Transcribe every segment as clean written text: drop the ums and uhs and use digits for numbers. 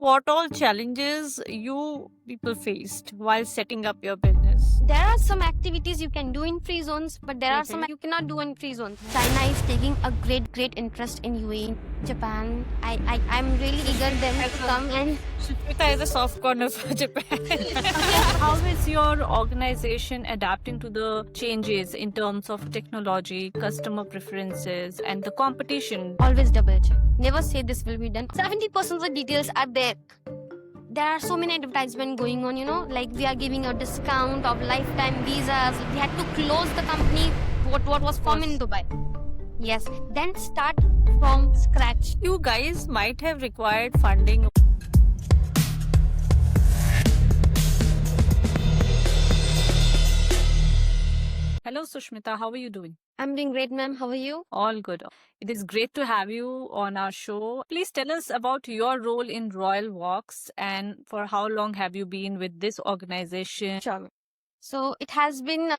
what all challenges you people faced while setting up your business. There are some activities you can do in free zones, but there are some Okay. you cannot do in free zones. China is taking a great interest in UAE. Japan, I'm really eager them to come and Sushmita is a soft corner for Japan. How is your organization adapting to the changes in terms of technology, customer preferences, and the competition? always double check. Never say this will be done. 70% of the details are there. There are so many advertisements going on, like we are giving a discount of lifetime visas. We had to close the company, what was formed in Dubai. Yes, then start from scratch. You guys might have required funding. Hello, Sushmita. How are you doing? I'm doing great, ma'am. How are you? All good. It is great to have you on our show. Please tell us about your role in Royal Walks and for how long have you been with this organization? Sure, ma'am. So it has been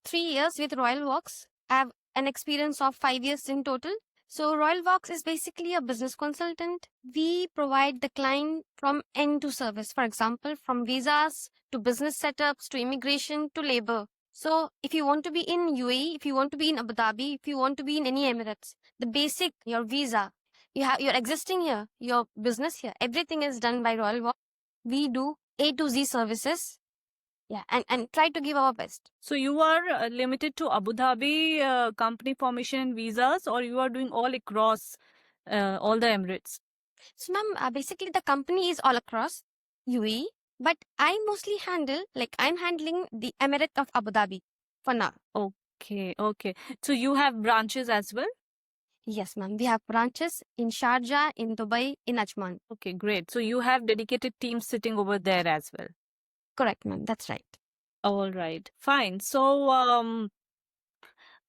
3 years with Royal Walks. I have an experience of 5 years in total. So Royal Walks is basically a business consultant. We provide the client from end to service. For example, from visas to business setups to immigration to labor. So if you want to be in UAE, if you want to be in Abu Dhabi, if you want to be in any Emirates, the basic, your visa, you're existing here, your business here, everything is done by Royal Walks. We do A to Z services. Yeah, and try to give our best. So you are limited to Abu Dhabi company formation and visas, or you are doing all across all the Emirates? So, ma'am, basically the company is all across UAE, but I mostly I'm handling the Emirate of Abu Dhabi for now. Okay, okay. So you have branches as well? Yes, ma'am. We have branches in Sharjah, in Dubai, in Ajman. Okay, great. So you have dedicated teams sitting over there as well. Correct, ma'am. That's right. All right, fine. So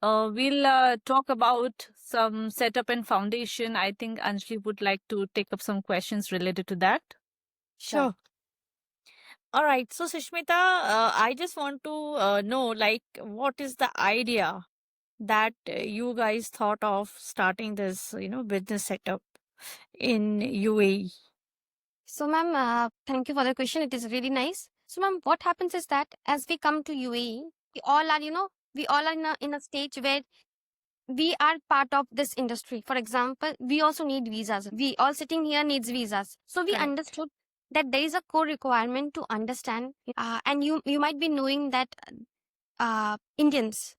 we'll talk about some setup and foundation. I think Anjali would like to take up some questions related to that. Sure. All right. So, Sushmita, I just want to know, like, what is the idea that you guys thought of starting this, business setup in UAE? So, ma'am, thank you for the question. It is really nice. So, ma'am, what happens is that as we come to UAE, we all are in a stage where we are part of this industry. For example, we also need visas. We all sitting here needs visas. So we Correct. understood that there is a core requirement to understand. And you might be knowing that Indians,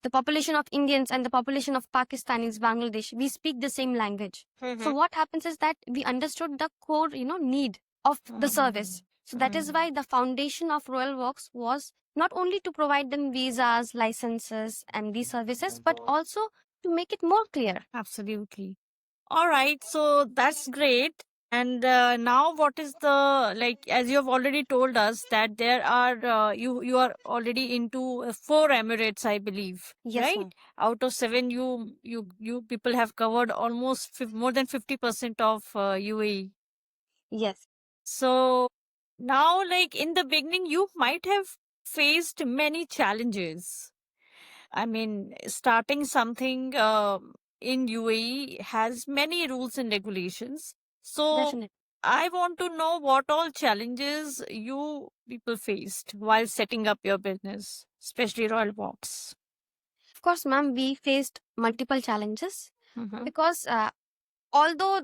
the population of Indians and the population of Pakistanis, Bangladesh, we speak the same language. So what happens is that we understood the core, need of the service. So that is why the foundation of Royal Walks was not only to provide them visas, licenses, and these services, but also to make it more clear. Absolutely. All right. So that's great. And now, what is the like? As you have already told us that there are you are already into 4 Emirates, I believe, Yes, right? ma'am. Out of 7, you people have covered almost more than 50% of UAE. Yes. So now, like in the beginning, you might have faced many challenges. I mean, starting something in UAE has many rules and regulations. So Definitely. I want to know what all challenges you people faced while setting up your business, especially Royal Walks. Of course, ma'am, we faced multiple challenges Mhm. because although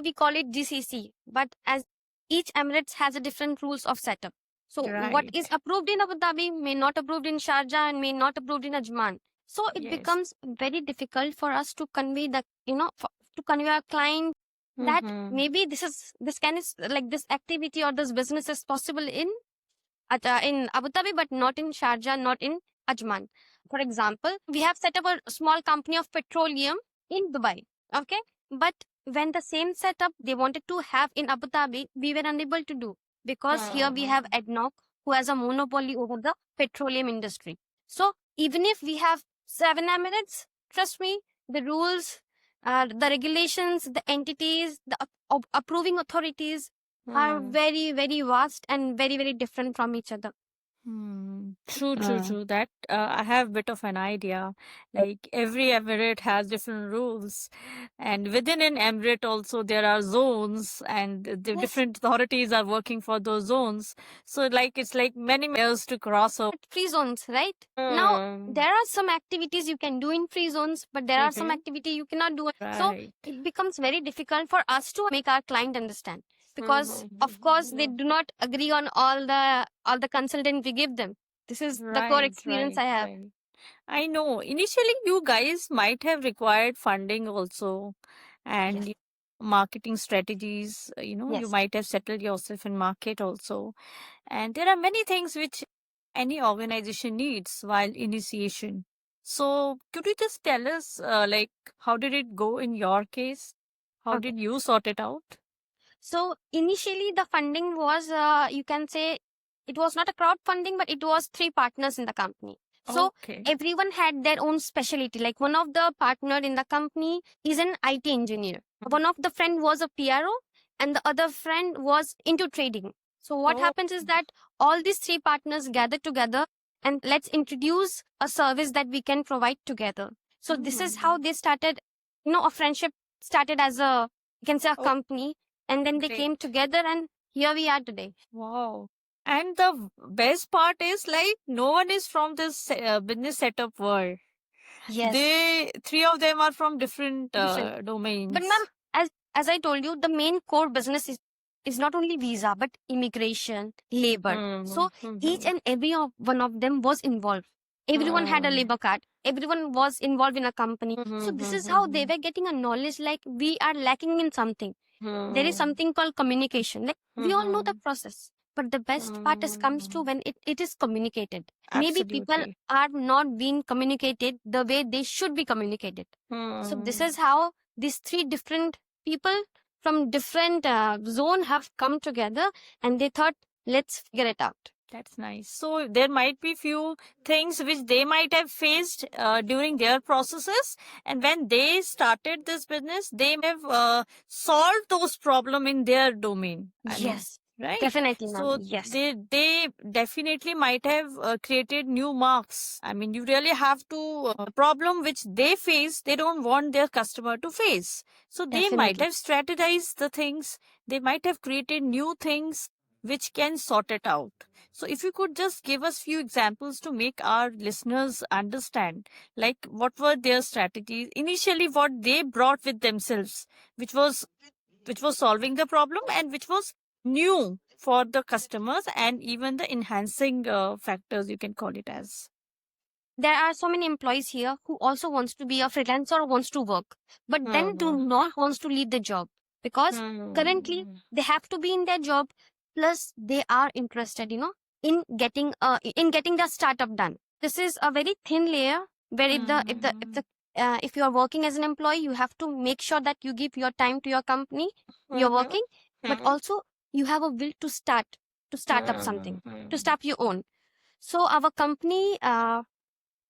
we call it GCC, but as each Emirates has a different rules of setup. So what is Right. approved in Abu Dhabi may not approved in Sharjah and may not approved in Ajman. So it Yes. becomes very difficult for us to convey the to convey our client that Mhm. maybe this can is like this activity or this business is possible in Abu Dhabi, but not in Sharjah, not in Ajman. For example, we have set up a small company of petroleum in Dubai. Okay. But when the same setup they wanted to have in Abu Dhabi, we were unable to do because here we have ADNOC who has a monopoly over the petroleum industry. So even if we have 7 Emirates, trust me, the rules, the regulations, the entities, the approving authorities are very, very vast and very, very different from each other. True, true, Mm. true. That I have bit of an idea. Like every emirate has different rules, and within an emirate also there are zones, and the Yes. different authorities are working for those zones. So like it's like many years to cross over. Free zones, right? Now, Mm. there are some activities you can do in free zones, but there are some Mm-hmm. activity you cannot do. So Right. it becomes very difficult for us to make our client understand, because of course they do not agree on all the consultant we give them. This is the core Right, experience right, I have. right. I know. Initially, you guys might have required funding also, Yes. and marketing strategies. You Yes. might have settled yourself in market also. And there are many things which any organization needs while initiation. So, could you just tell us, like, how did it go in your case? How Okay. did you sort it out? So initially the funding was, you can say, it was not a crowdfunding, but it was three partners in the company. So Okay. everyone had their own specialty. Like one of the partner in the company is an IT engineer. One of the friend was a PRO, and the other friend was into trading. So what Oh. happens is that all these three partners gather together and let's introduce a service that we can provide together. So this is how they started, a friendship started as a, you can say, a Oh, company, and then they great. came together and here we are today. Wow. And the best part is like no one is from this business setup world. Yes. They three of them are from different Different. But domains. ma'am, as I told you, the main core business is not only visa but immigration, labor. So each and every one of them was involved. Everyone had a labor card. Everyone was involved in a company. So this is how they were getting a knowledge, like we are lacking in something. There is something called communication. Like we all know the process. But the best part is comes to when it is communicated. Maybe people Absolutely. are not being communicated the way they should be communicated. So this is how these three different people from different zone have come together, and they thought, let's figure it out. That's nice. So there might be few things which they might have faced during their processes, and when they started this business, they may have solved those problem in their domain. I mean, Yes, right? definitely, ma'am. So Yes, they definitely might have created new marks. I mean, you really have to problem which they face. They don't want their customer to face. So they might definitely. have strategized the things. They might have created new things which can sort it out. So if you could just give us few examples to make our listeners understand, like what were their strategies initially, what they brought with themselves, which was solving the problem and which was new for the customers and even the enhancing factors, you can call it as. There are so many employees here who also wants to be a freelancer or wants to work, but then do not wants to leave the job because currently they have to be in their job, plus they are interested, in getting the startup done. This is a very thin layer where if you are working as an employee, you have to make sure that you give your time to your company, you're working, but also you have a will to start up something, to start your own. So our company,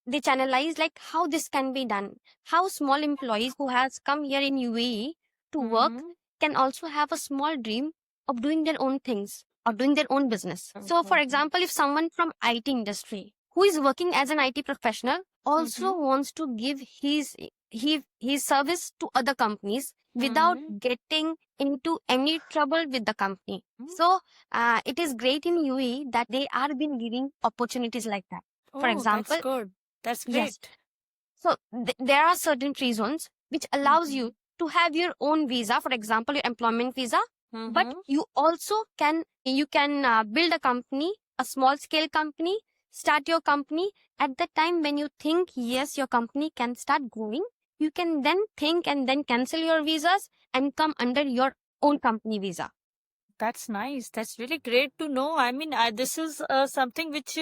they channelize like how this can be done, how small employees who has come here in UAE to work can also have a small dream of doing their own things or doing their own business. So for example, if someone from IT industry who is working as an IT professional also wants to give his service to other companies without getting into any trouble with the company. So it is great in UAE that they are been giving opportunities like that. For Oh, that's example, good. That's yes. great. So there are certain free zones which allows you to have your own visa, for example, your employment visa. But you can build a company, a small scale company, start your company at the time when you think yes, your company can start growing. You can then think and then cancel your visas and come under your own company visa. That's nice. That's really great to know. I mean, this is something which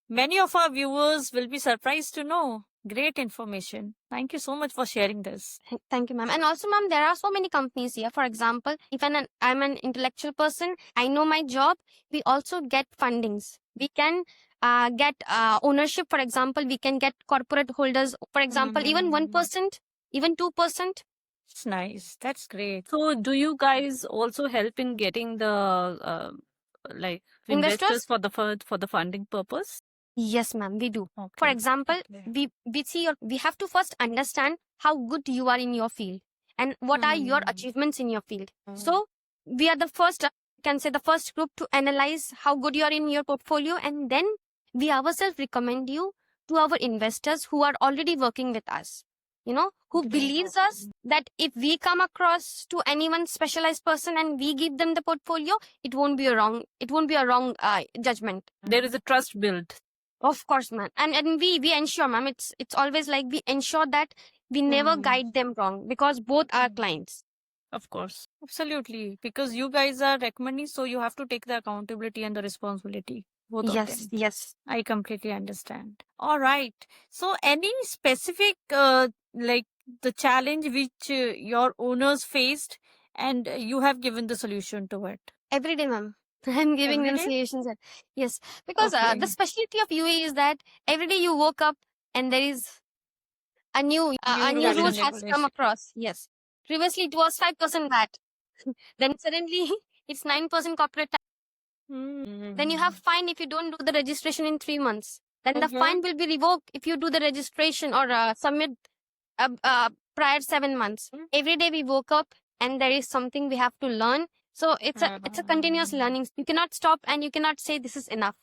many of our viewers will be surprised to know. Great information. Thank you so much for sharing this. Thank you, ma'am. And also, ma'am, there are so many companies here. For example, if I'm an intellectual person, I know my job, we also get fundings. We can get ownership. For example, we can get corporate holders. For example, even 1%, even 2%. It's nice. That's great. So, do you guys also help in getting the like Investors? investors for the funding purpose? Yes, ma'am, we do. For Okay. example, Okay. we have to first understand how good you are in your field and what are your achievements in your field. So we are the first, can say the first group to analyze how good you are in your portfolio, and then we ourselves recommend you to our investors who are already working with us. Who Great. believes us that if we come across to any one specialized person and we give them the portfolio, it won't be a wrong judgment. There is a trust built. Of course, ma'am. And we ensure, ma'am, it's always like we ensure that we never guide them wrong because both are clients. Of course. Absolutely. Because you guys are recommending, so you have to take the accountability and the responsibility. Both of Yes, them. yes. I completely understand. All right. So, any specific, like the challenge which your owners faced and you have given the solution to it? Every day, ma'am. I'm giving Every them day? solutions. Yes, because Okay. the specialty of UAE is that every day you woke up and there is a new New rules rules and has come regulation. across. Yes. Previously it was 5% VAT. Then suddenly it's 9% corporate tax. Then you have fine if you don't do the registration in 3 months. Then the fine will be revoked if you do the registration or submit prior 7 months. Every day we woke up and there is something we have to learn. So it's a continuous learning. You cannot stop and you cannot say this is enough.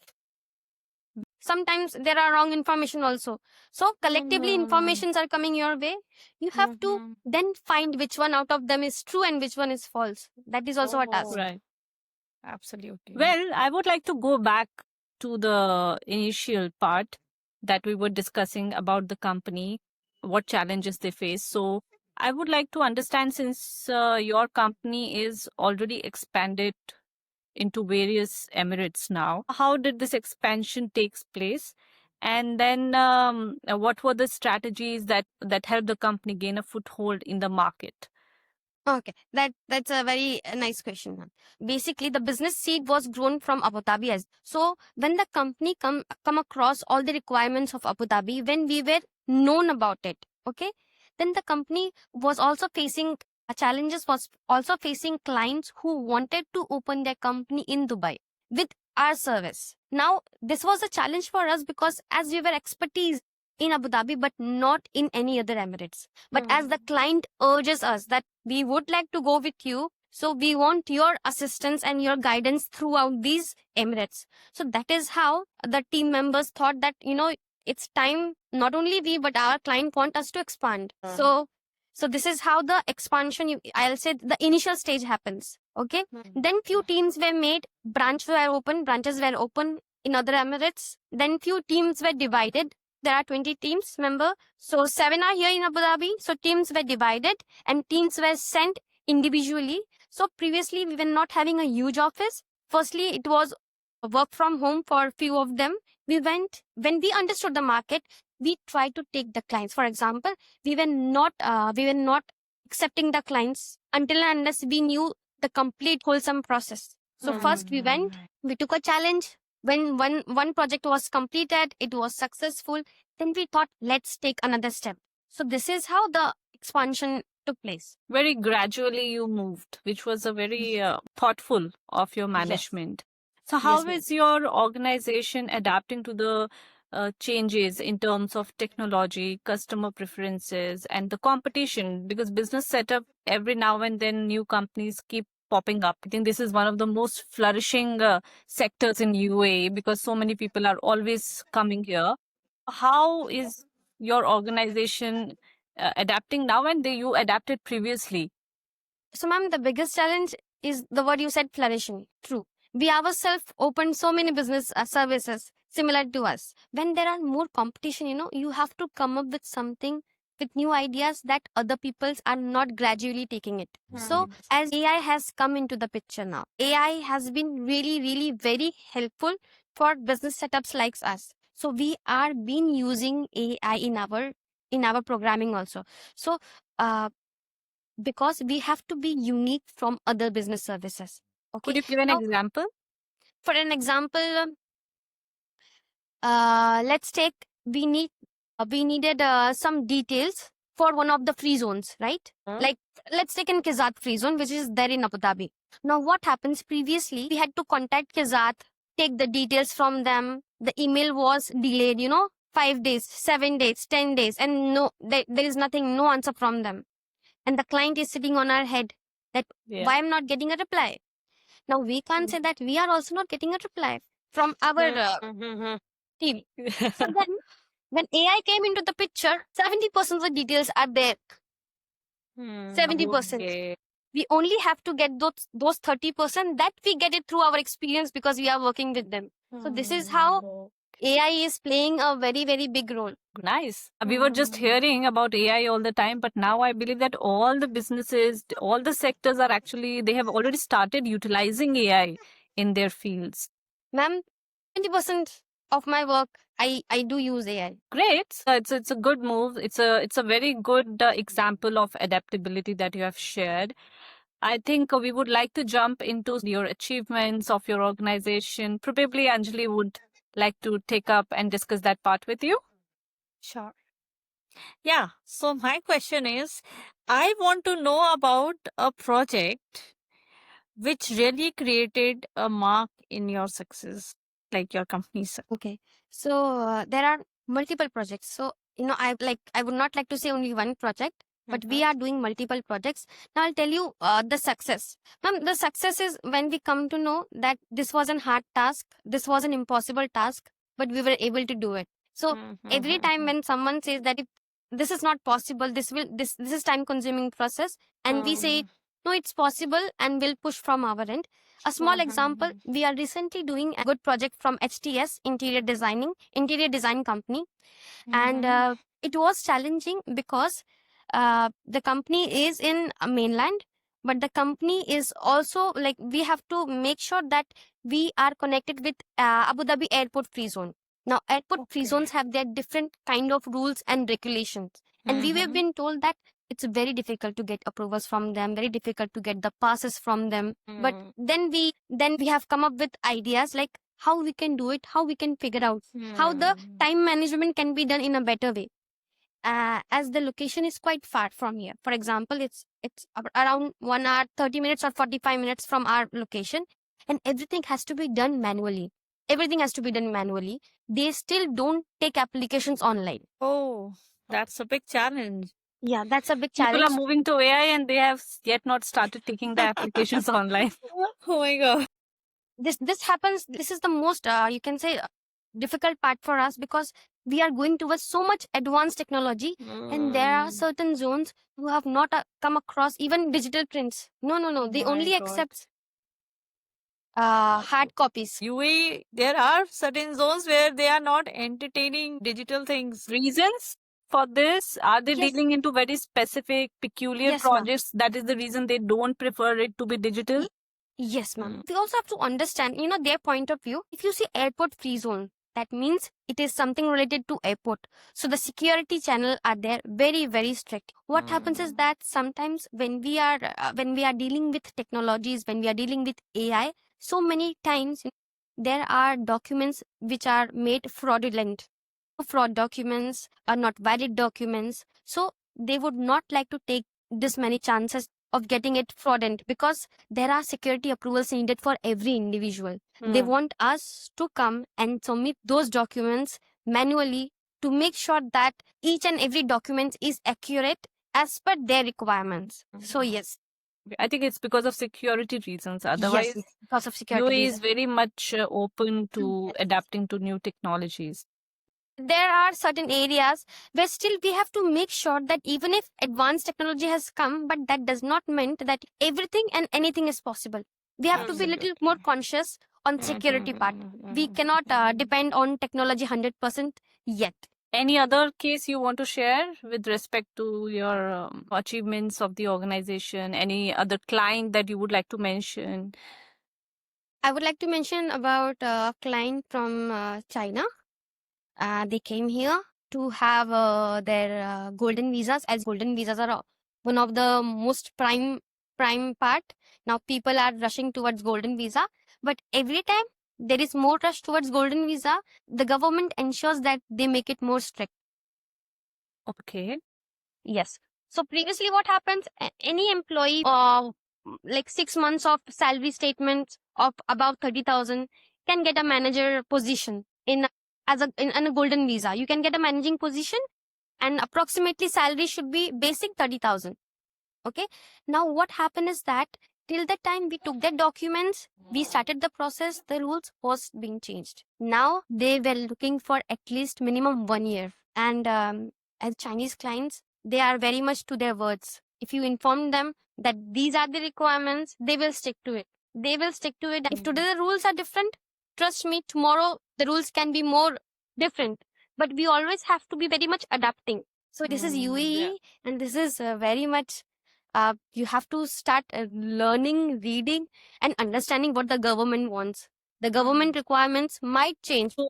Sometimes there are wrong information also. So collectively informations are coming your way. You have to then find which one out of them is true and which one is false. That is also a task. Right. Absolutely. Well, I would like to go back to the initial part that we were discussing about the company, what challenges they face. So, I would like to understand, since your company is already expanded into various emirates now, how did this expansion takes place? And then what were the strategies that helped the company gain a foothold in the market? Okay, that's a very nice question, ma'am. Basically, the business seed was grown from Abu Dhabi. So when the company come across all the requirements of Abu Dhabi, when we were known about it, okay, then the company was also facing challenges, was also facing clients who wanted to open their company in Dubai with our service. Now, this was a challenge for us because as we were expertise in Abu Dhabi, but not in any other Emirates. But as the client urges us that we would like to go with you, so we want your assistance and your guidance throughout these Emirates. So that is how the team members thought that, it's time, not only we, but our client want us to expand. So this is how the expansion, I'll say the initial stage happens. Okay. Then few teams were made, branches were open in other Emirates. Then few teams were divided. There are 20 teams, remember? So 7 are here in Abu Dhabi. So teams were divided and teams were sent individually. So previously we were not having a huge office. Firstly, it was work from home for few of them. When we understood the market, we tried to take the clients. For example, we were not accepting the clients until and unless we knew the complete wholesome process. So first we took a challenge. When one project was completed, it was successful, then we thought, let's take another step. So this is how the expansion took place. Very gradually you moved, which was a very thoughtful of your management. So how Yes, is your organization adapting to the changes in terms of technology, customer preferences, and the competition? Because business setup, every now and then new companies keep popping up. I think this is one of the most flourishing sectors in UAE because so many people are always coming here. How is your organization adapting now, and you adapted previously? So, ma'am, the biggest challenge is the word you said, flourishing. True. We ourselves opened so many business services similar to us. When there are more competition, you have to come up with something with new ideas that other peoples are not gradually taking it. So, as AI has come into the picture now, AI has been really, really very helpful for business setups like us. So, we are been using AI in our programming also. So, because we have to be unique from other business services. Okay. Could you give an Now, example? for an example, let's take we needed some details for one of the free zones, right? Huh? Like, let's take in Kizat free zone, which is there in Abu Dhabi. Now, what happens previously, we had to contact Kizat, take the details from them. The email was delayed, 5 days, 7 days, 10 days, and no, there is nothing, no answer from them. And the client is sitting on our head that Yeah. why I'm not getting a reply. Now, we can't say that we are also not getting a reply from our team. So then, when AI came into the picture, 70% of the details are there. 70%. Okay. We only have to get those 30% that we get it through our experience because we are working with them. So this is how AI is playing a very, very big role. Nice. We were just hearing about AI all the time, but now I believe that all the businesses, all the sectors are actually, they have already started utilizing AI in their fields. Ma'am, 20% of my work, I do use AI. Great. It's a good move. It's a very good example of adaptability that you have shared. I think we would like to jump into your achievements of your organization. Probably Anjali would like to take up and discuss that part with you. Sure. Yeah. So my question is, I want to know about a project which really created a mark in your success, like your company's success. Okay. So there are multiple projects. So, I would not like to say only one project, but we are doing multiple projects. Now I'll tell you the success. Ma'am, the success is when we come to know that this was a hard task, this was an impossible task, but we were able to do it. So every time when someone says that if this is not possible, this is time consuming process, and we say no, it's possible, and we'll push from our end. A small example, we are recently doing a good project from HTS Interior Design Company, and it was challenging because the company is in a mainland, but the company is also like we have to make sure that we are connected with Abu Dhabi Airport Free Zone. Now, airport free zones have their different kind of rules and regulations, and we have been told that it's very difficult to get approvals from them, very difficult to get the passes from them. But then we have come up with ideas like how we can do it, how we can figure out how the time management can be done in a better way. As the location is quite far from here. For example, it's around 1 hour, 30 minutes or 45 minutes from our location, and everything has to be done manually. Everything has to be done manually. They still don't take applications online. Oh, that's a big challenge. Yeah, that's a big People challenge. are moving to AI and they have yet not started taking the applications online. Oh my God. This happens. This is the most you can say difficult part for us because we are going towards so much advanced technology, and there are certain zones who have not come across even digital prints. No. They My only God. accept hard copies. UAE, there are certain zones where they are not entertaining digital things. Reasons for this? Are they Yes. dealing into very specific, peculiar Yes, ma'am. projects? That is the reason they don't prefer it to be digital? Yes, ma'am. We also have to understand, their point of view. If you see airport free zone, that means it is something related to airport. So the security channel are there very, very strict. What happens is that sometimes when we are dealing with technologies, when we are dealing with AI, so many times there are documents which are made fraudulent. Fraud documents are not valid documents. So they would not like to take this many chances of getting it fraudulent because there are security approvals needed for every individual. They want us to come and submit those documents manually to make sure that each and every document is accurate as per their requirements. So yes, I think it's because of security reasons. Otherwise, yes, because of security UAE reasons. is very much open to adapting to new technologies. There are certain areas where still we have to make sure that even if advanced technology has come, but that does not mean that everything and anything is possible. We have to be a little more conscious on security part. We cannot depend on technology 100% yet. Any other case you want to share with respect to your achievements of the organization? Any other client that you would like to mention? I would like to mention about a client from China. They came here to have their golden visas, as golden visas are one of the most prime part. Now people are rushing towards golden visa, but every time there is more rush towards golden visa, the government ensures that they make it more strict. Okay. Yes. So previously what happens, any employee like 6 months of salary statements of above 30,000 can get a manager position in a golden visa. You can get a managing position and approximately salary should be basic 30,000. Okay. Now what happened is that till the time we took the documents, we started the process, the rules was being changed. Now they were looking for at least minimum 1 year. And as Chinese clients, they are very much to their words. If you inform them that these are the requirements, they will stick to it. They will stick to it. If today the rules are different, trust me, tomorrow the rules can be more different. But we always have to be very much adapting. So this is UAE, and this is very much you have to start learning, reading, and understanding what the government wants. The government requirements might change. So,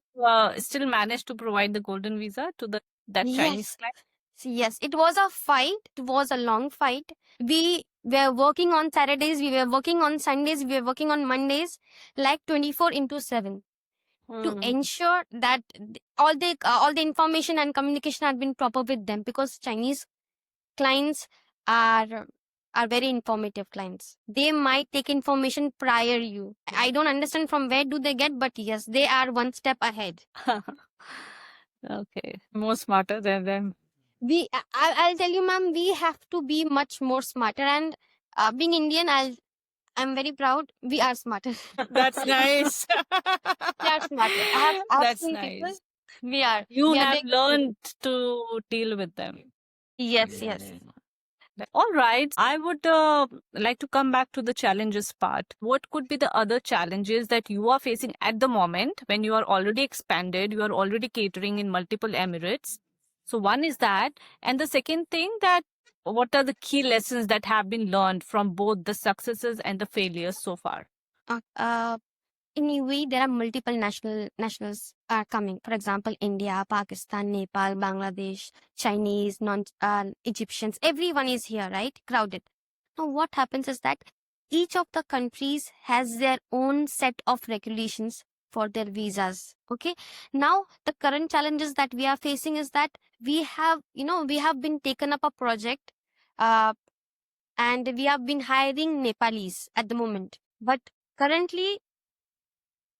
still managed to provide the golden visa to that Chinese Yes. client? Yes, it was a fight. It was a long fight. We were working on Saturdays, we were working on Sundays, we were working on Mondays, like 24/7 to ensure that all the information and communication had been proper with them, because Chinese clients are very informative clients. They might take information prior you. I don't understand from where do they get, but yes, they are one step ahead. Okay, more smarter than them. I'll tell you, ma'am, we have to be much more smarter. And being Indian, I'm very proud. We are smarter. That's nice. We are smarter. I've That's seen people. nice. We are. You we are have doing- learned to deal with them. Yes, yes. All right. I would like to come back to the challenges part. What could be the other challenges that you are facing at the moment when you are already expanded, you are already catering in multiple Emirates? So one is that. And the second thing, that what are the key lessons that have been learned from both the successes and the failures so far? In UAE, there are multiple nationals are coming. For example, India, Pakistan, Nepal, Bangladesh, Chinese, Egyptians. Everyone is here, right? Crowded. Now, what happens is that each of the countries has their own set of regulations for their visas. Okay. Now, the current challenges that we are facing is that we have been taken up a project, and we have been hiring Nepalis at the moment. But currently,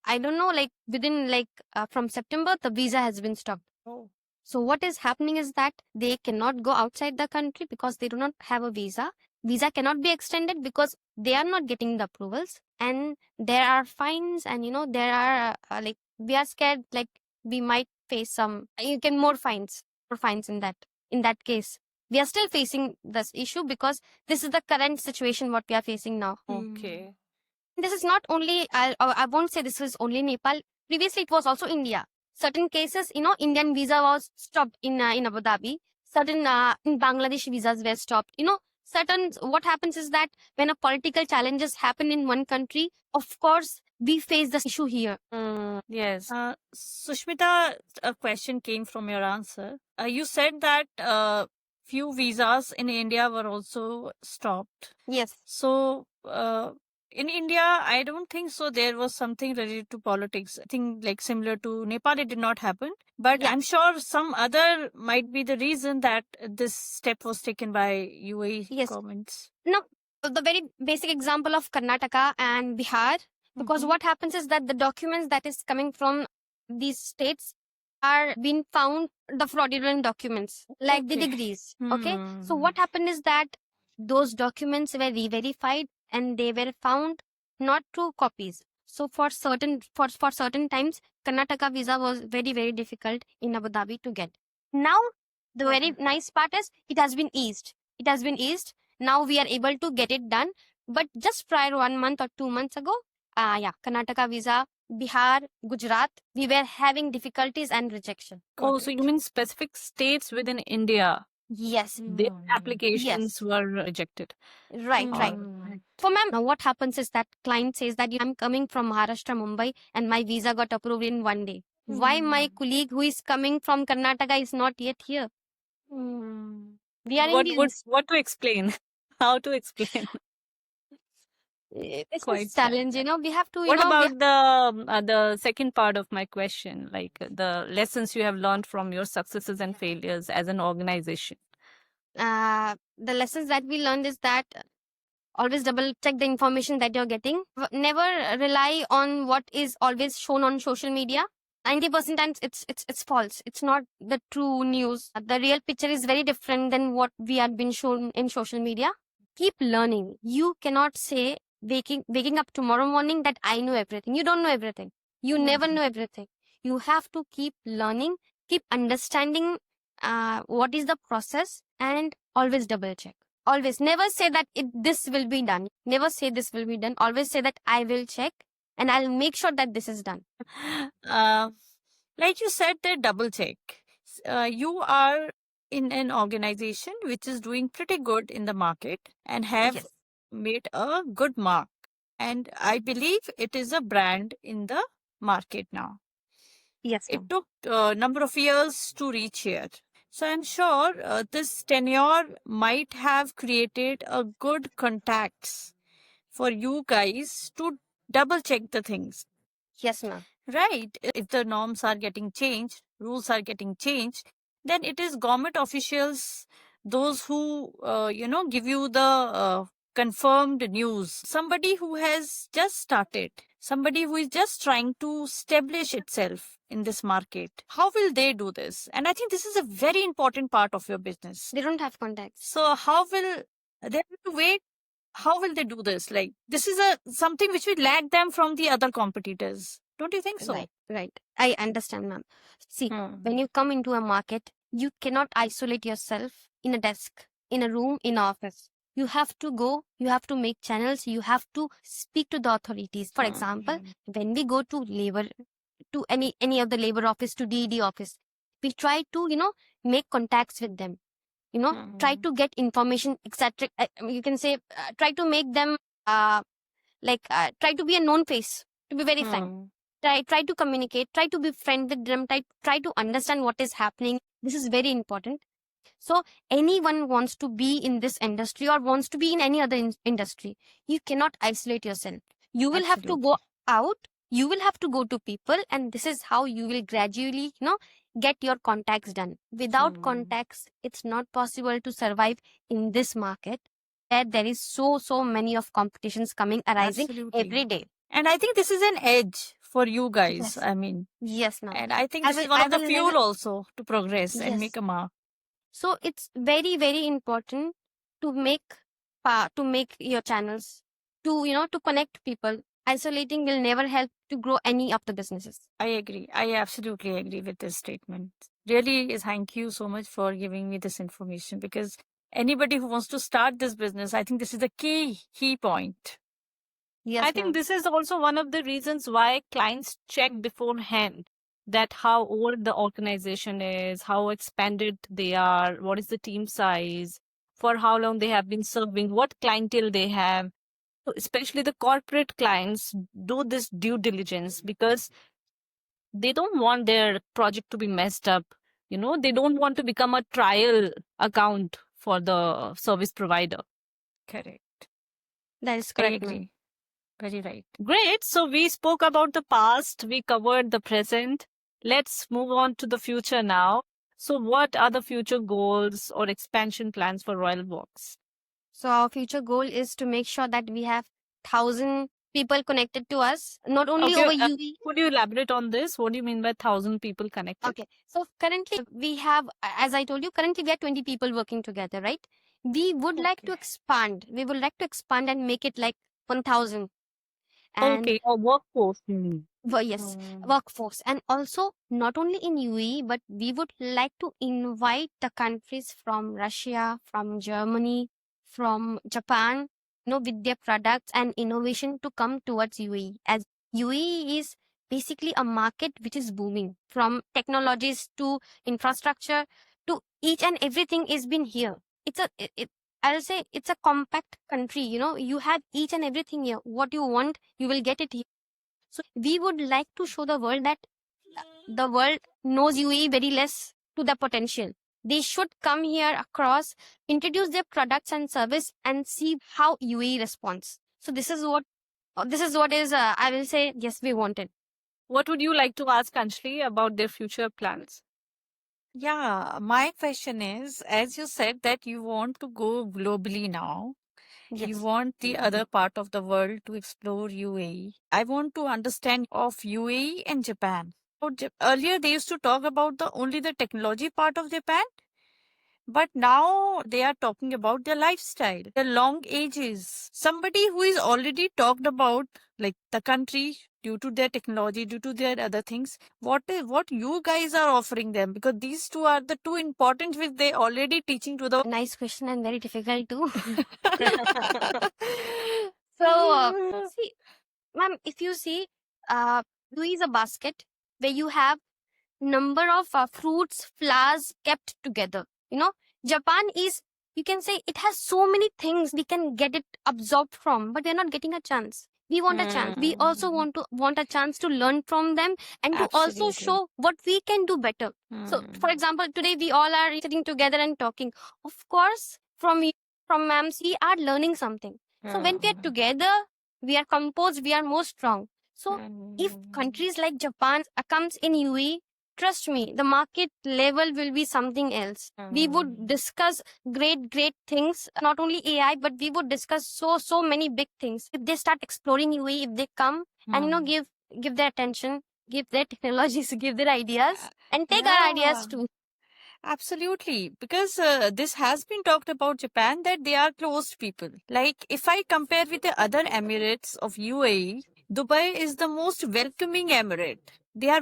I don't know, like within from September, the visa has been stopped. Oh. So what is happening is that they cannot go outside the country because they do not have a visa. Visa cannot be extended because they are not getting the approvals, and there are fines, and there are we are scared like we might face some more fines in that case. We are still facing this issue because this is the current situation what we are facing now. Okay. This is not only, I won't say this is only Nepal. Previously, it was also India. Certain cases, Indian visa was stopped in Abu Dhabi. Certain in Bangladesh visas were stopped. What happens is that when a political challenges happen in one country, of course, we face this issue here. Yes. Sushmita, a question came from your answer. You said that few visas in India were also stopped. Yes. So, in India, I don't think so. There was something related to politics. I think like similar to Nepal, it did not happen. But Yeah. I'm sure some other might be the reason that this step was taken by UAE Yes. governments. No, the very basic example of Karnataka and Bihar, because what happens is that the documents that is coming from these states are being found the fraudulent documents, like the Okay. degrees. Okay. So what happened is that those documents were re-verified and they were found not true copies. So for certain times, Karnataka visa was very, very difficult in Abu Dhabi to get. Now, the very nice part is it has been eased. It has been eased. Now we are able to get it done. But just prior 1 month or 2 months ago, Karnataka visa, Bihar, Gujarat, we were having difficulties and rejection. Oh, so you mean specific states within India? Yes. Their applications were rejected. Right. For ma'am, now what happens is that client says that I'm coming from Maharashtra, Mumbai, and my visa got approved in 1 day. Why my colleague who is coming from Karnataka is not yet here? We are in What to explain? How to explain? this Quite is challenge, we have to, What about the second part of my question, like the lessons you have learned from your successes and failures as an organization? The lessons that we learned is that always double check the information that you're getting. Never rely on what is always shown on social media. 90% times it's false. It's not the true news. The real picture is very different than what we had been shown in social media. Keep learning. You cannot say waking up tomorrow morning that I know everything. You don't know everything. You never know everything. You have to keep learning, keep understanding what is the process, and always double check. Always never say that this will be done. Never say this will be done. Always say that I will check and I'll make sure that this is done. Like you said, that double check. You are in an organization which is doing pretty good in the market and have Yes. made a good mark. And I believe it is a brand in the market now. Yes. It took a number of years to reach here. So I'm sure this tenure might have created a good contacts for you guys to double check the things. Yes, ma'am. Right. If the norms are getting changed, rules are getting changed, then it is government officials, those who, give you the confirmed news. Somebody who has just started, somebody who is just trying to establish itself in this market. How will they do this? And I think this is a very important part of your business. They don't have contacts. So how will they have to wait? How will they do this? Like, this is something which will lag them from the other competitors. Don't you think so? Right. I understand, ma'am. See, when you come into a market, you cannot isolate yourself in a desk, in a room, in an office. You have to go, you have to make channels, you have to speak to the authorities. For example, when we go to labor, to any of the labor office, to DED office, we try to, make contacts with them. Try to get information, etc. You can say, try to make them, try to be a known face, to be very frank. Try to communicate, try to be friend with them, try to understand what is happening. This is very important. So anyone wants to be in this industry or wants to be in any other industry, you cannot isolate yourself. You will have to go out, you will have to go to people, and this is how you will gradually, get your contacts done. Without contacts, it's not possible to survive in this market. There is so many of competitions coming arising every day. And I think this is an edge for you guys. Yes. I mean, Yes, ma'am. and I think I this is will- one I of the will fuel never- also to progress and Yes. make a mark. So it's very, very important to make your channels, to connect people. Isolating will never help to grow any of the businesses. I agree. I absolutely agree with this statement. Really, thank you so much for giving me this information, because anybody who wants to start this business, I think this is the key point. Yes, I think ma'am. this is also one of the reasons why clients check beforehand that how old the organization is, how expanded they are, what is the team size, for how long they have been serving, what clientele they have. So especially the corporate clients do this due diligence because they don't want their project to be messed up. They don't want to become a trial account for the service provider. Correct. That is I correct, ma'am. agree. Very right. Great. So we spoke about the past, we covered the present. Let's move on to the future now. So what are the future goals or expansion plans for Royal Walks? So our future goal is to make sure that we have 1,000 people connected to us, not only Okay, over UV. Could you elaborate on this? What do you mean by 1,000 people connected? Okay. So currently we have, as I told you, currently we have 20 people working together, right? We would like to Okay. expand. We would like to expand and make it like 1,000. And Okay, a workforce. yes, workforce. And also not only in UAE, but we would like to invite the countries from Russia, from Germany, from Japan, with their products and innovation to come towards UAE, as UAE is basically a market which is booming, from technologies to infrastructure to each and everything is been here. I'll say it's a compact country, you have each and everything here. What you want, you will get it here. So we would like to show the world that the world knows UAE very less to the potential. They should come here across, introduce their products and service, and see how UAE responds. So this is what is I will say, yes, we wanted. What would you like to ask Anjali about their future plans? Yeah, my question is, as you said that you want to go globally now, you Yes. want the other part of the world to explore UAE. I want to understand of UAE and Japan. Earlier they used to talk about the only the technology part of Japan, but now they are talking about their lifestyle, their long ages. Somebody who is already talked about like the country due to their technology, due to their other things. What you guys are offering them? Because these two are the two important which they already teaching to the Nice question and very difficult too. So, see, ma'am, if you see, UAE is a basket where you have number of fruits, flowers kept together. You know, Japan is, you can say, it has so many things we can get it absorbed from, but we're not getting a chance. We want a chance. We also want a chance to learn from them and to also Absolutely. show what we can do better. So, for example, today we all are sitting together and talking. Of course, from you, from ma'ams, we are learning something. So when we are together, we are composed, we are more strong. So if countries like Japan comes in UAE, trust me, the market level will be something else. We would discuss great things, not only AI, but we would discuss so many big things. If they start exploring UAE, if they come and give their attention, give their technologies, give their ideas, and take our ideas Yeah. too. Absolutely, because this has been talked about Japan that they are closed people. Like if I compare with the other Emirates of UAE, Dubai is the most welcoming emirate. They are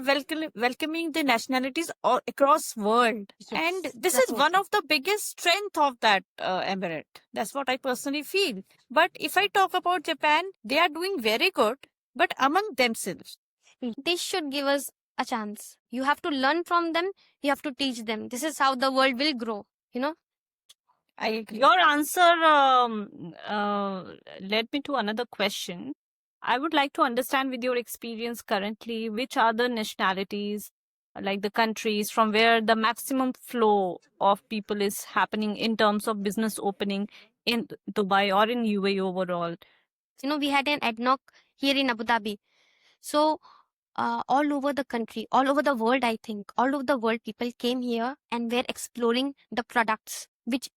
welcoming the nationalities all across world, and Yes, this is that's one what. of the biggest strength of that emirate. That's what I personally feel. But if I talk about Japan, they are doing very good, but among themselves. They should give us a chance. You have to learn from them. You have to teach them. This is how the world will grow. You know. I agree. Your answer led me to another question. I would like to understand with your experience currently, which are the nationalities, like the countries from where the maximum flow of people is happening in terms of business opening in Dubai or in UAE overall. You know, we had an ADNOC here in Abu Dhabi. So all over the country, all over the world, I think, all over the world, people came here and were exploring the products which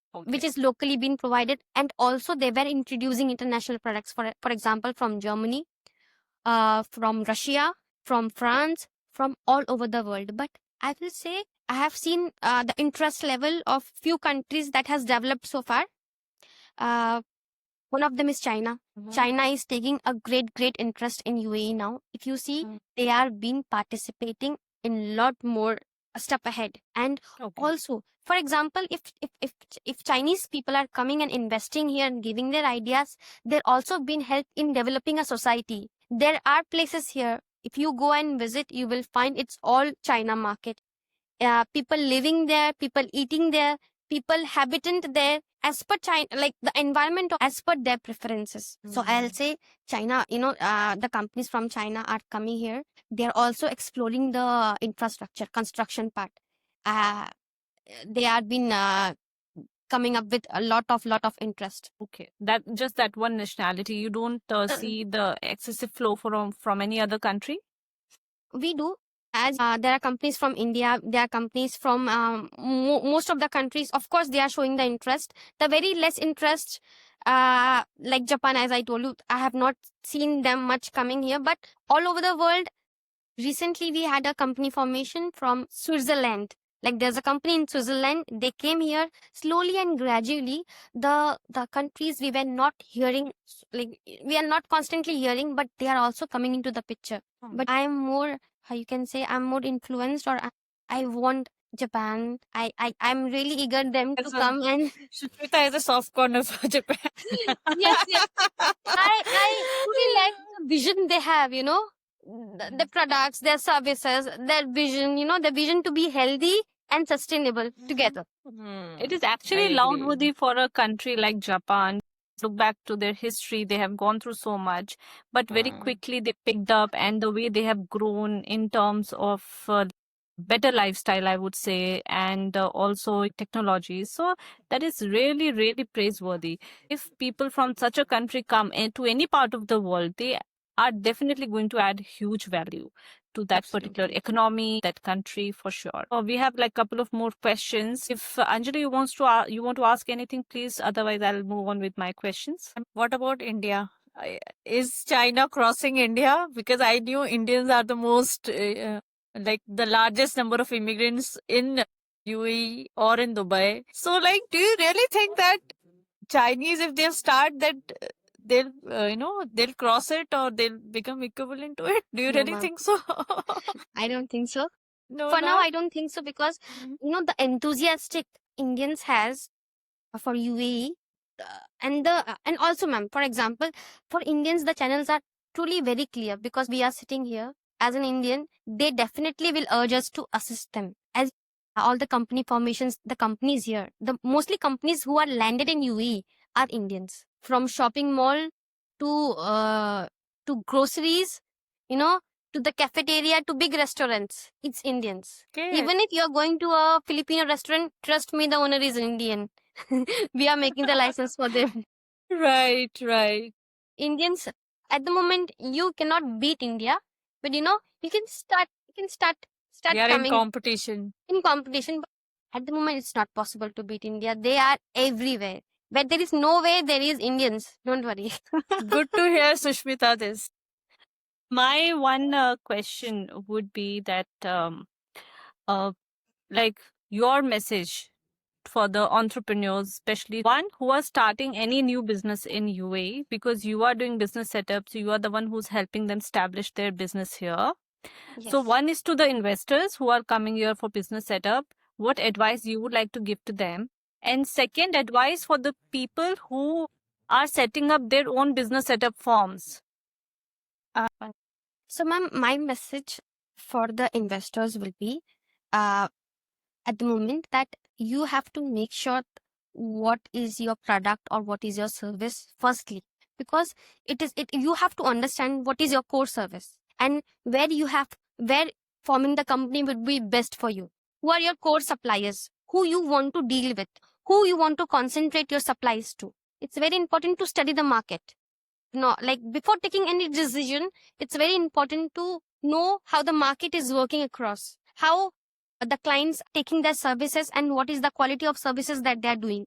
is locally being provided, and also they were introducing international products. For example, from Germany, from Russia, from France, from all over the world. But I will say I have seen the interest level of few countries that has developed so far. Uh, One of them is China. China is taking a great interest in UAE now. If you see, they are been participating in lot more a step ahead. And also, for example, if Chinese people are coming and investing here and giving their ideas, they're also been helped in developing a society. There are places here. If you go and visit, you will find it's all China market. People living there, people eating there, people habitant there as per China, like the environment as per their preferences. So I'll say China, the companies from China are coming here. They're also exploring the infrastructure, construction part. Uh, they are been coming up with a lot of interest. Okay, that just that one nationality. You don't see the excessive flow from any other country. We do, as there are companies from India, there are companies from most of the countries. Of course, they are showing the interest. The very less interest, like Japan, as I told you, I have not seen them much coming here. But all over the world, recently we had a company formation from Switzerland. Like there's a company in Switzerland. They came here slowly and gradually. The countries we were not hearing, like we are not constantly hearing, but they are also coming into the picture. But I am more, how you can say, I'm more influenced, or I want Japan. I'm really eager them to come and Sushmita is a soft corner for Japan. yes. I truly like the vision they have, the products, their services, their vision, the vision to be healthy and sustainable together. It is actually loudworthy for a country like Japan. Look back to their history, they have gone through so much, but very quickly they picked up, and the way they have grown in terms of better lifestyle, I would say, and also technology. So that is really praiseworthy. If people from such a country come into any part of the world, they are definitely going to add huge value to that particular Absolutely. economy, that country for sure. We have like a couple of more questions. If Anjali you want to ask anything, please. Otherwise, I'll move on with my questions. What about India? Is China crossing India? Because I knew Indians are the most like the largest number of immigrants in UAE or in Dubai. So, like, do you really think that Chinese, if they start that, they'll they'll cross it or they'll become equivalent to it? Do you No, really ma'am. think so? I don't think so. No, For now, not. I don't think so because Mhm. the enthusiastic Indians has for UAE and also, ma'am, for example, for Indians, the channels are truly very clear because we are sitting here as an Indian. They definitely will urge us to assist them as all the company formations, the companies here, the mostly companies who are landed in UAE are Indians. From shopping mall to groceries, you know, to the cafeteria to big restaurants, it's Indians. Okay. Even if you're going to a Filipino restaurant, trust me, the owner is Indian. We are making the license for them. Right, right. Indians at the moment you cannot beat India, but you can start We are in coming competition. in competition. But at the moment it's not possible to beat India. They are everywhere. But there is no way there is Indians. Don't worry. Good to hear, Sushmita, this. My one question would be that, uh, like, your message for the entrepreneurs, especially one who are starting any new business in UAE, because you are doing business setups, you are the one who's helping them establish their business here. So, Yes. one is to the investors who are coming here for business setup. What advice you would like to give to them? And second, advice for the people who are setting up their own business setup forms. So, ma'am, my message for the investors will be uh, at the moment that you have to make sure what is your product or what is your service firstly, because it you have to understand what is your core service and where forming the company would be best for you. Who are your core suppliers, who you want to deal with, who you want to concentrate your supplies to. It's very important to study the market. No, like before taking any decision, it's very important to know how the market is working across, how the clients taking their services and what is the quality of services that they are doing.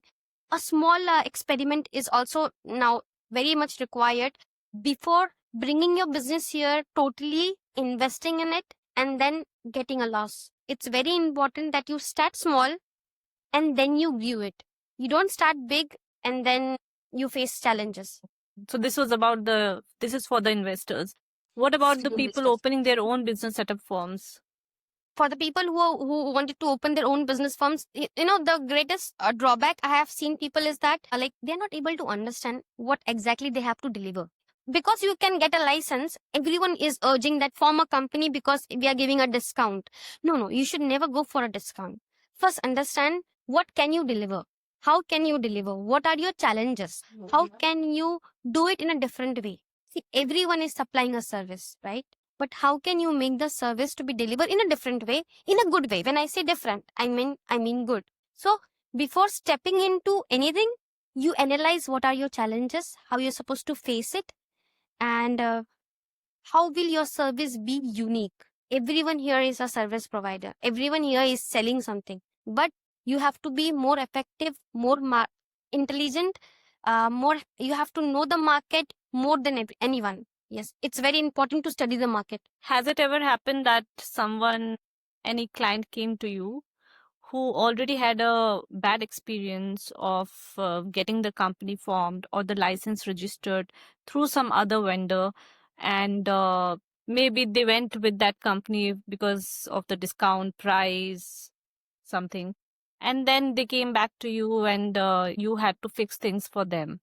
A small experiment is also now very much required before bringing your business here, totally investing in it and then getting a loss. It's very important that you start small and then you view it. You don't start big and then you face challenges. So this is for the investors. What about the people Investors. opening their own business setup firms? For the people who wanted to open their own business firms, the greatest drawback I have seen people is that like they're not able to understand what exactly they have to deliver. Because you can get a license, everyone is urging that form a company because we are giving a discount. No, you should never go for a discount. First understand what can you deliver, how can you deliver, what are your challenges, how can you do it in a different way. See, everyone is supplying a service, right? But how can you make the service to be delivered in a different way, in a good way? When I say different, I mean good. So before stepping into anything, you analyze what are your challenges, how you're supposed to face it, and how will your service be unique. Everyone here is a service provider, everyone here is selling something, but you have to be more effective, more intelligent, more you have to know the market more than anyone. Yes, it's very important to study the market. Has it ever happened that any client came to you who already had a bad experience of getting the company formed or the license registered through some other vendor, and maybe they went with that company because of the discount price, something, and then they came back to you and you had to fix things for them?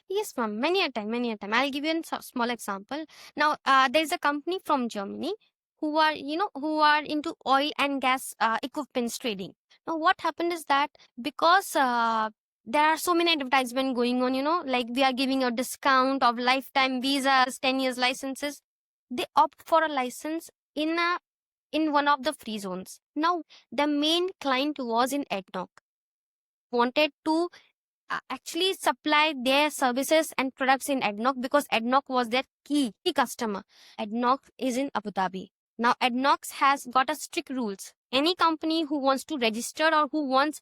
Yes, ma'am. Many a time, many a time. I'll give you a small example. Now, there's a company from Germany who are into oil and gas equipments trading. Now, what happened is that because there are so many advertisements going on, like we are giving a discount of lifetime visas, 10 years licenses, they opt for a license in one of the free zones. Now, the main client was in ADNOC, wanted to actually supply their services and products in ADNOC because ADNOC was their key customer. ADNOC is in Abu Dhabi. Now, ADNOC has got a strict rules. Any company who wants to register or who wants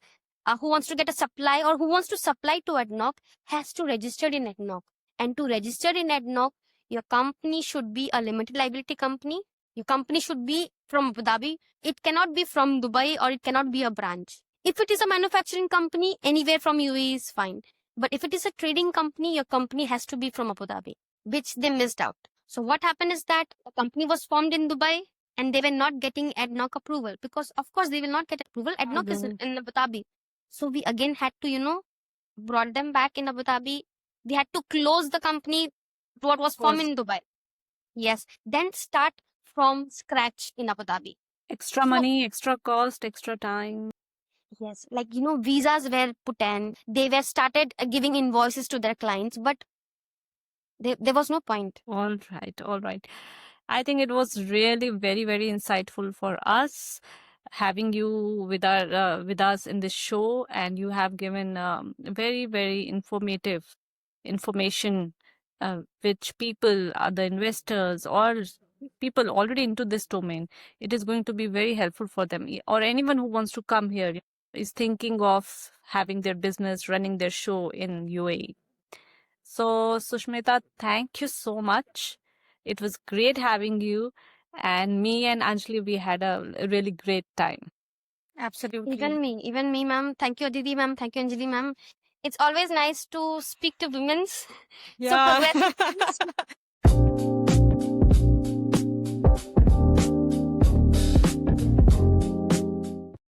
to get a supply or who wants to supply to ADNOC has to register in ADNOC. And to register in ADNOC, your company should be a limited liability company. Your company should be from Abu Dhabi. It cannot be from Dubai or it cannot be a branch. If it is a manufacturing company, anywhere from UAE is fine. But if it is a trading company, your company has to be from Abu Dhabi, which they missed out. So what happened is that the company was formed in Dubai and they were not getting ADNOC approval because of course they will not get approval. ADNOC is in Abu Dhabi. So we again had to, brought them back in Abu Dhabi. We had to close the company, what was formed in Dubai. Yes. Then start from scratch in Abu Dhabi. Extra So- money, extra cost, extra time. Yes, like visas were put in. They were started giving invoices to their clients, but there was no point. All right, all right. I think it was really very, very insightful for us having you with with us in this show, and you have given very, very informative information, which people, the investors or people already into this domain, it is going to be very helpful for them. Or anyone who wants to come here is thinking of having their business, running their show in UAE. So, Sushmita, thank you so much. It was great having you. And me and Anjali, we had a really great time. Absolutely. Even me, ma'am. Thank you, Aditi, ma'am. Thank you, Anjali, ma'am. It's always nice to speak to women. Yeah. So,